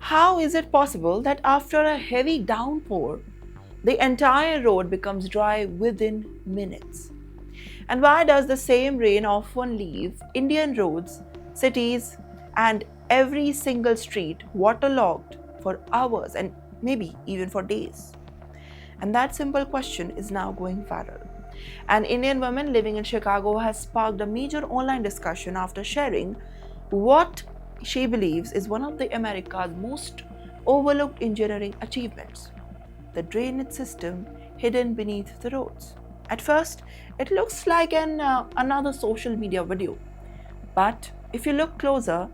How is it possible that after a heavy downpour, the entire road becomes dry within minutes? And why does the same rain often leave Indian roads, cities, and every single street waterlogged for hours and maybe even for days? And that simple question is now going viral. An Indian woman living in Chicago has sparked a major online discussion after sharing what she believes is one of the America's most overlooked engineering achievements: the drainage system hidden beneath the roads. At first, it looks like another social media video, but if you look closer,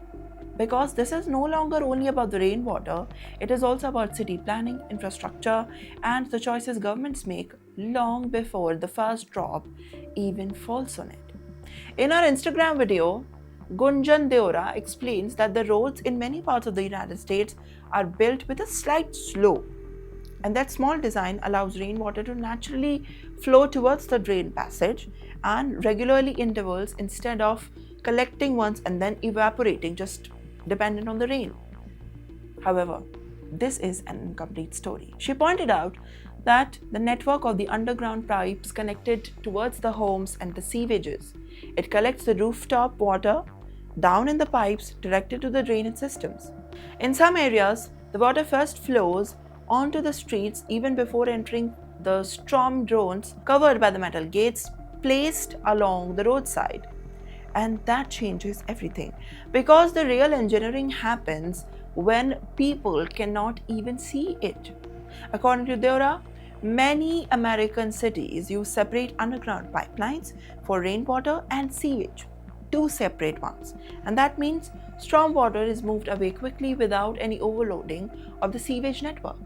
because this is no longer only about the rainwater, it is also about city planning, infrastructure, and the choices governments make long before the first drop even falls on it. In our Instagram video, Gunjan Deora explains that the roads in many parts of the United States are built with a slight slope, and that small design allows rainwater to naturally flow towards the drain passage and regularly intervals instead of collecting once and then evaporating just dependent on the rain. However, this is an incomplete story. She pointed out that the network of the underground pipes connected towards the homes and the sewages. It collects the rooftop water down in the pipes directed to the drainage systems. In some areas, the water first flows onto the streets even before entering the storm drones covered by the metal gates placed along the roadside. And that changes everything, because the real engineering happens when people cannot even see it. According to Deora, many American cities use separate underground pipelines for rainwater and sewage, two separate ones, and that means stormwater is moved away quickly without any overloading of the sewage network.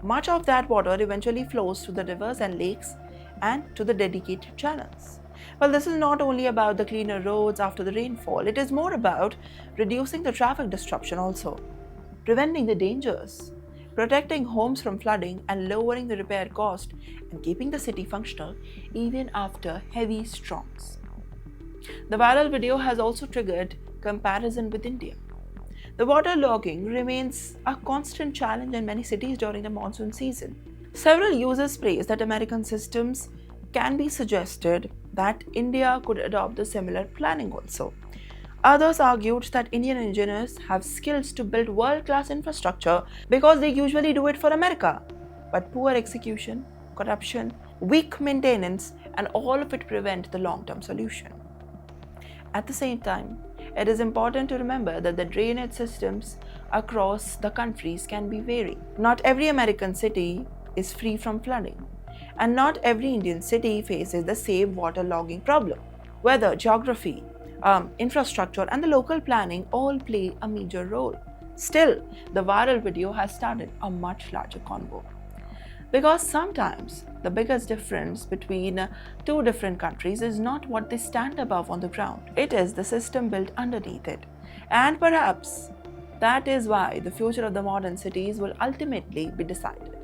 Much of that water eventually flows to the rivers and lakes and to the dedicated channels. Well, this is not only about the cleaner roads after the rainfall, it is more about reducing the traffic disruption also, preventing the dangers, protecting homes from flooding, and lowering the repair cost, and keeping the city functional even after heavy storms. The viral video has also triggered comparison with India. The waterlogging remains a constant challenge in many cities during the monsoon season. Several users praise that American systems can be suggested that India could adopt the similar planning also. Others argued that Indian engineers have skills to build world-class infrastructure because they usually do it for America. But poor execution, corruption, weak maintenance, and all of it prevent the long-term solution. At the same time, it is important to remember that the drainage systems across the countries can be varied. Not every American city is free from flooding, and not every Indian city faces the same waterlogging problem. Weather, geography, infrastructure, and the local planning all play a major role. Still, the viral video has started a much larger convo. Because sometimes the biggest difference between two different countries is not what they stand above on the ground, it is the system built underneath it. And perhaps that is why the future of the modern cities will ultimately be decided.